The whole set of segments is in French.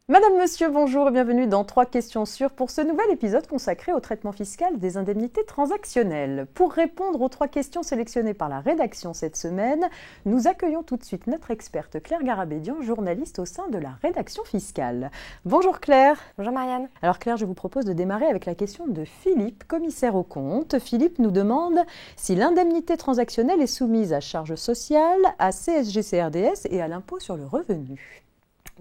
Madame, monsieur, bonjour et bienvenue dans 3 questions sûres pour ce nouvel épisode consacré au traitement fiscal des indemnités transactionnelles. Pour répondre aux 3 questions sélectionnées par la rédaction cette semaine, nous accueillons tout de suite notre experte Claire Garabédian, journaliste au sein de la rédaction fiscale. Bonjour Claire. Bonjour Marianne. Alors Claire, je vous propose de démarrer avec la question de Philippe, commissaire aux comptes. Philippe nous demande si l'indemnité transactionnelle est soumise à charges sociales, à CSG-CRDS et à l'impôt sur le revenu.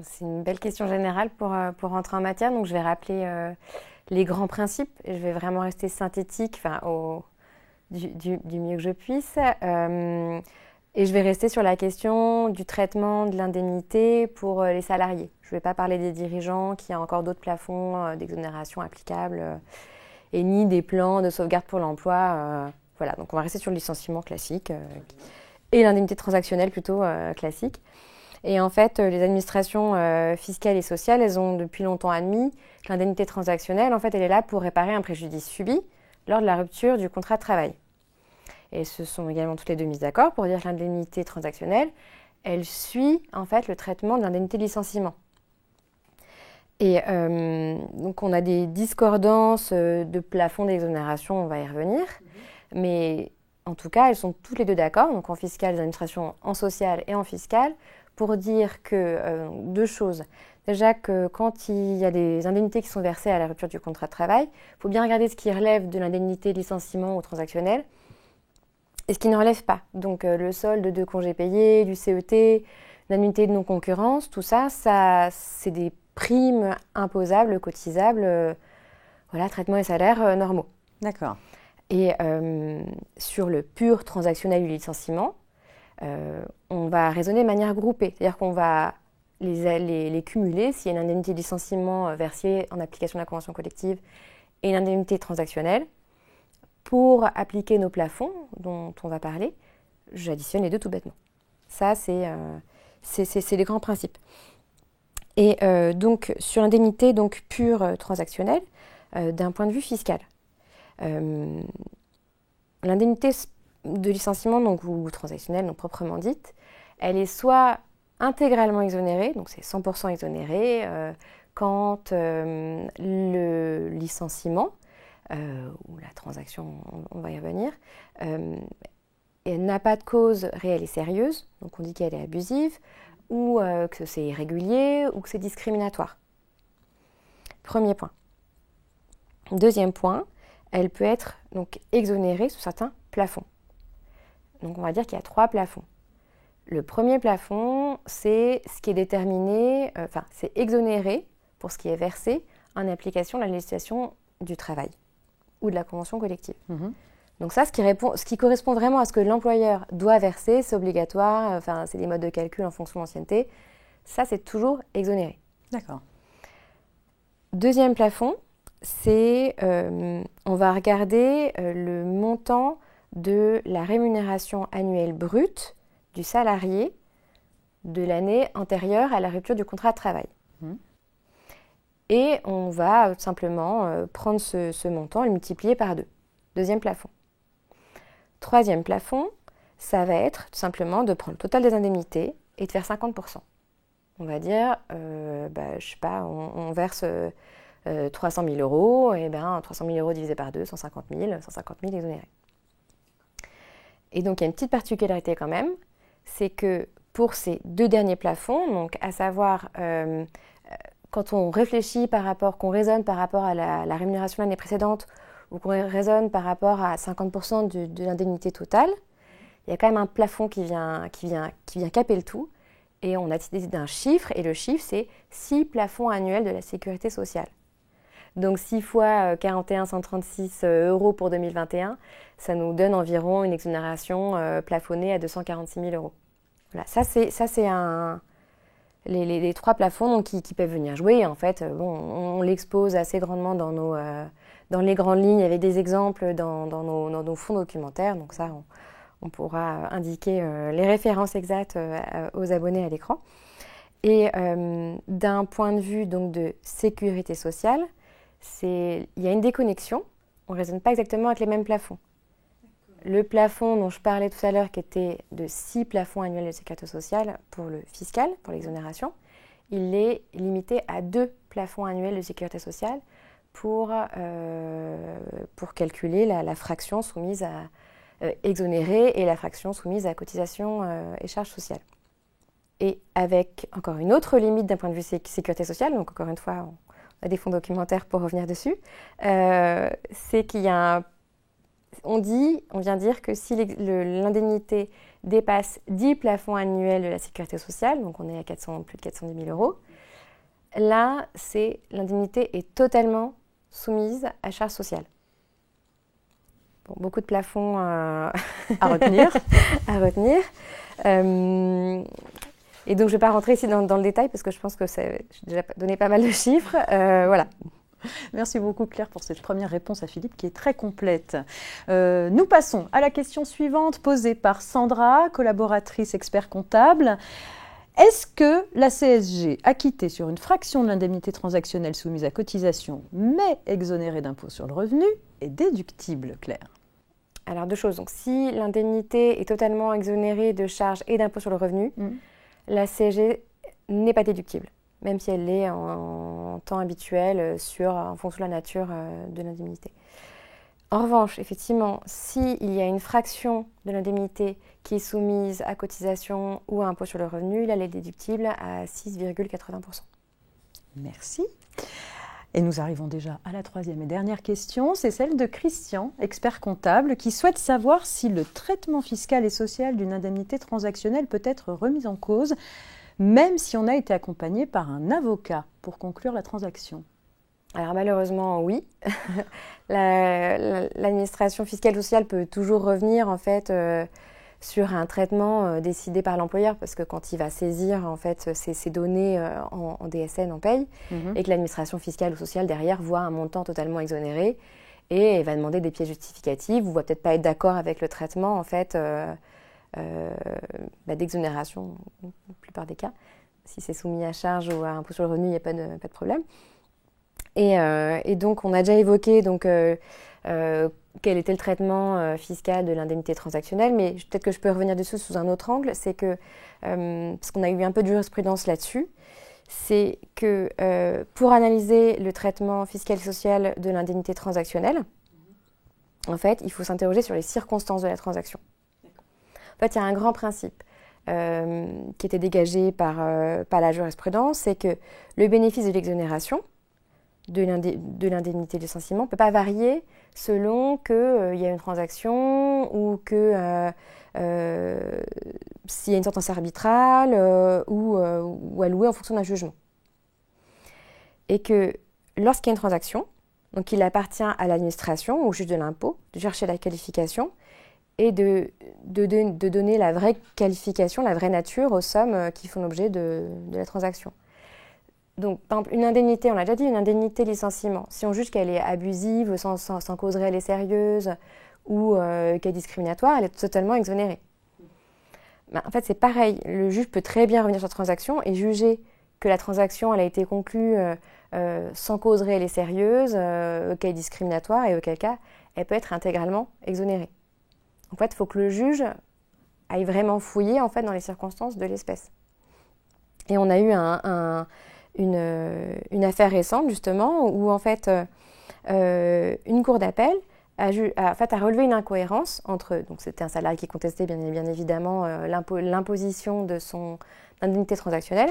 C'est une belle question générale pour rentrer en matière. Donc, je vais rappeler les grands principes. Je vais vraiment rester synthétique du mieux que je puisse. Et je vais rester sur la question du traitement de l'indemnité pour les salariés. Je ne vais pas parler des dirigeants, qui a encore d'autres plafonds d'exonération applicables et ni des plans de sauvegarde pour l'emploi. Voilà, donc on va rester sur le licenciement classique et l'indemnité transactionnelle plutôt classique. Et en fait, les administrations fiscales et sociales, elles ont depuis longtemps admis que l'indemnité transactionnelle, en fait, elle est là pour réparer un préjudice subi lors de la rupture du contrat de travail. Et ce sont également toutes les deux mises d'accord pour dire que l'indemnité transactionnelle, elle suit en fait le traitement de l'indemnité de licenciement. Et donc, on a des discordances de plafond d'exonération, on va y revenir, mais en tout cas, elles sont toutes les deux d'accord, donc en fiscal, les administrations en social et en fiscal, pour dire que deux choses. Déjà que quand il y a des indemnités qui sont versées à la rupture du contrat de travail, il faut bien regarder ce qui relève de l'indemnité de licenciement ou transactionnelle et ce qui ne relève pas. Donc le solde de congés payés, du CET, l'indemnité de non-concurrence, tout ça, c'est des primes imposables, cotisables, traitement et salaires normaux. D'accord. Et sur le pur transactionnel du licenciement, on va raisonner de manière groupée, c'est-à-dire qu'on va les cumuler s'il y a une indemnité de licenciement versée en application de la convention collective et une indemnité transactionnelle. Pour appliquer nos plafonds dont on va parler, j'additionne les deux tout bêtement. Ça, c'est les grands principes. Et donc, sur l'indemnité pure transactionnelle, d'un point de vue fiscal, l'indemnité de licenciement ou transactionnelle, donc proprement dite, elle est soit intégralement exonérée, donc c'est 100% exonéré, quand le licenciement, ou la transaction, on va y revenir, elle n'a pas de cause réelle et sérieuse, donc on dit qu'elle est abusive, ou que c'est irrégulier, ou que c'est discriminatoire. Premier point. Deuxième point, elle peut être donc exonérée sous certains plafonds. Donc on va dire qu'il y a 3 plafonds. Le premier plafond, c'est ce qui est déterminé, c'est exonéré pour ce qui est versé en application de la législation du travail ou de la convention collective. Donc ça, ce qui correspond vraiment à ce que l'employeur doit verser, c'est obligatoire, c'est des modes de calcul en fonction de l'ancienneté, ça c'est toujours exonéré. D'accord. Deuxième plafond, c'est, on va regarder le montant de la rémunération annuelle brute du salarié de l'année antérieure à la rupture du contrat de travail. Et on va simplement prendre ce montant et le multiplier par 2. Deuxième plafond. Troisième plafond, ça va être tout simplement de prendre le total des indemnités et de faire 50%. On va dire, je sais pas, on verse 300 000 euros, et 300 000 euros divisé par 2, 150 000 exonérés. Et donc, il y a une petite particularité quand même, c'est que pour ces 2 derniers plafonds, donc à savoir quand on réfléchit qu'on raisonne par rapport à la rémunération l'année précédente ou qu'on raisonne par rapport à 50% de l'indemnité totale, il y a quand même un plafond qui vient caper le tout et on a décidé d'un chiffre et le chiffre c'est 6 plafonds annuels de la sécurité sociale. Donc 6 fois 41 136 euros pour 2021, ça nous donne environ une exonération plafonnée à 246 000 euros. Voilà, ça c'est les 3 plafonds donc, qui peuvent venir jouer. En fait, on l'expose assez grandement dans les grandes lignes avec des exemples dans nos fonds documentaires. Donc ça, on pourra indiquer les références exactes aux abonnés à l'écran. Et d'un point de vue donc, de sécurité sociale, il y a une déconnexion. On ne raisonne pas exactement avec les mêmes plafonds. Le plafond dont je parlais tout à l'heure, qui était de 6 plafonds annuels de sécurité sociale pour le fiscal, pour l'exonération, il est limité à 2 plafonds annuels de sécurité sociale pour calculer la fraction soumise à exonérée et la fraction soumise à cotisation et charges sociales. Et avec encore une autre limite d'un point de vue sécurité sociale, donc encore une fois, on a des fonds documentaires pour revenir dessus, c'est qu'il y a on vient dire que si l'indemnité dépasse 10 plafonds annuels de la sécurité sociale, donc on est à plus de 410 000 euros, là, l'indemnité est totalement soumise à charges sociales. Bon, beaucoup de plafonds à retenir. à retenir. Et donc, je ne vais pas rentrer ici dans le détail parce que je pense que j'ai déjà donné pas mal de chiffres. Voilà. Merci beaucoup Claire pour cette première réponse à Philippe qui est très complète. Nous passons à la question suivante posée par Sandra, collaboratrice expert comptable. Est-ce que la CSG acquittée sur une fraction de l'indemnité transactionnelle soumise à cotisation mais exonérée d'impôt sur le revenu est déductible, Claire? Alors 2 choses. Donc, si l'indemnité est totalement exonérée de charges et d'impôt sur le revenu, la CSG n'est pas déductible, même si elle l'est en temps habituel en fonction de la nature de l'indemnité. En revanche, effectivement, s'il y a une fraction de l'indemnité qui est soumise à cotisation ou à impôt sur le revenu, là, elle est déductible à 6,80%. Merci. Et nous arrivons déjà à la troisième et dernière question, c'est celle de Christian, expert comptable, qui souhaite savoir si le traitement fiscal et social d'une indemnité transactionnelle peut être remis en cause, même si on a été accompagné par un avocat pour conclure la transaction. Alors malheureusement, oui. L'administration fiscale et sociale peut toujours revenir en fait sur un traitement décidé par l'employeur, parce que quand il va saisir en fait ces données en DSN, en paye, et que l'administration fiscale ou sociale derrière voit un montant totalement exonéré et va demander des pièces justificatives ou va peut-être pas être d'accord avec le traitement en fait d'exonération, dans la plupart des cas. Si c'est soumis à charge ou à impôt sur le revenu, il n'y a pas de problème. Et donc, on a déjà évoqué quel était le traitement fiscal de l'indemnité transactionnelle, mais peut-être que je peux revenir dessus sous un autre angle, c'est que, parce qu'on a eu un peu de jurisprudence là-dessus, c'est que pour analyser le traitement fiscal et social de l'indemnité transactionnelle, en fait, il faut s'interroger sur les circonstances de la transaction. En fait, il y a un grand principe qui était dégagé par la jurisprudence, c'est que le bénéfice de l'exonération de l'indemnité de licenciement ne peut pas varier selon qu'il y a une transaction ou que s'il y a une sentence arbitrale ou allouée en fonction d'un jugement. Et que lorsqu'il y a une transaction, donc il appartient à l'administration, au juge de l'impôt, de chercher la qualification et de donner la vraie qualification, la vraie nature aux sommes qui font l'objet de la transaction. Donc, par exemple, une indemnité, on l'a déjà dit, une indemnité licenciement, si on juge qu'elle est abusive, sans cause réelle et sérieuse, ou qu'elle est discriminatoire, elle est totalement exonérée. En fait, c'est pareil. Le juge peut très bien revenir sur la transaction et juger que la transaction elle a été conclue sans cause réelle et sérieuse, qu'elle est discriminatoire, et auquel cas, elle peut être intégralement exonérée. En fait, il faut que le juge aille vraiment fouiller en fait, dans les circonstances de l'espèce. Et on a eu une affaire récente, justement, où en fait, une cour d'appel a relevé une incohérence entre, donc c'était un salarié qui contestait bien évidemment l'imposition de son indemnité transactionnelle.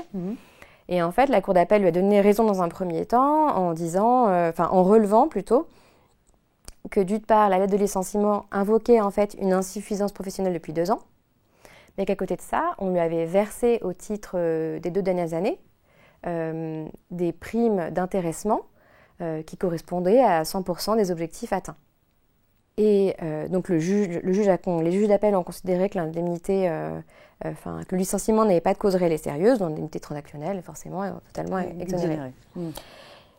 Et en fait, la cour d'appel lui a donné raison dans un premier temps en relevant plutôt que d'une part, la lettre de licenciement invoquait en fait une insuffisance professionnelle depuis 2 ans, mais qu'à côté de ça, on lui avait versé au titre des 2 dernières années des primes d'intéressement qui correspondaient à 100% des objectifs atteints. Et donc les juges d'appel ont considéré que l'indemnité, que le licenciement n'avait pas de cause réelle et sérieuse, donc l'indemnité transactionnelle forcément totalement exonérée.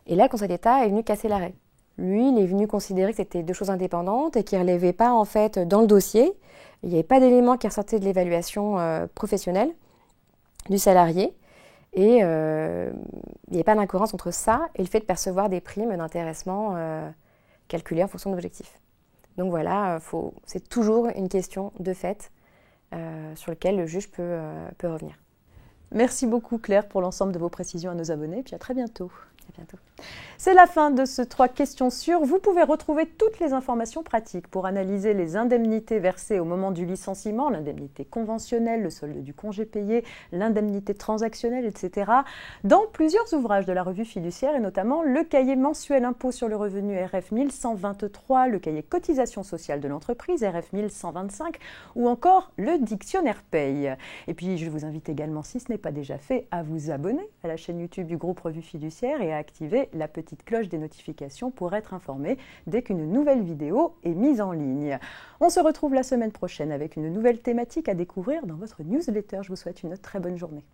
Et là, le Conseil d'État est venu casser l'arrêt. Lui, il est venu considérer que c'était 2 choses indépendantes et qu'il ne relevait pas en fait dans le dossier. Il n'y avait pas d'éléments qui ressortaient de l'évaluation professionnelle du salarié. Et il n'y avait pas d'incohérence entre ça et le fait de percevoir des primes d'intéressement calculées en fonction d'objectifs. Donc voilà, c'est toujours une question de fait sur laquelle le juge peut revenir. Merci beaucoup Claire pour l'ensemble de vos précisions à nos abonnés, puis à très bientôt. À bientôt. C'est la fin de ce 3 questions sûres. Vous pouvez retrouver toutes les informations pratiques pour analyser les indemnités versées au moment du licenciement, l'indemnité conventionnelle, le solde du congé payé, l'indemnité transactionnelle, etc. dans plusieurs ouvrages de la revue fiduciaire et notamment le cahier mensuel impôt sur le revenu RF 1123, le cahier cotisation sociale de l'entreprise RF 1125 ou encore le dictionnaire paye. Et puis je vous invite également, si ce n'est pas déjà fait, à vous abonner à la chaîne YouTube du groupe Revue Fiduciaire et à activer la petite cloche des notifications pour être informé dès qu'une nouvelle vidéo est mise en ligne. On se retrouve la semaine prochaine avec une nouvelle thématique à découvrir dans votre newsletter. Je vous souhaite une très bonne journée.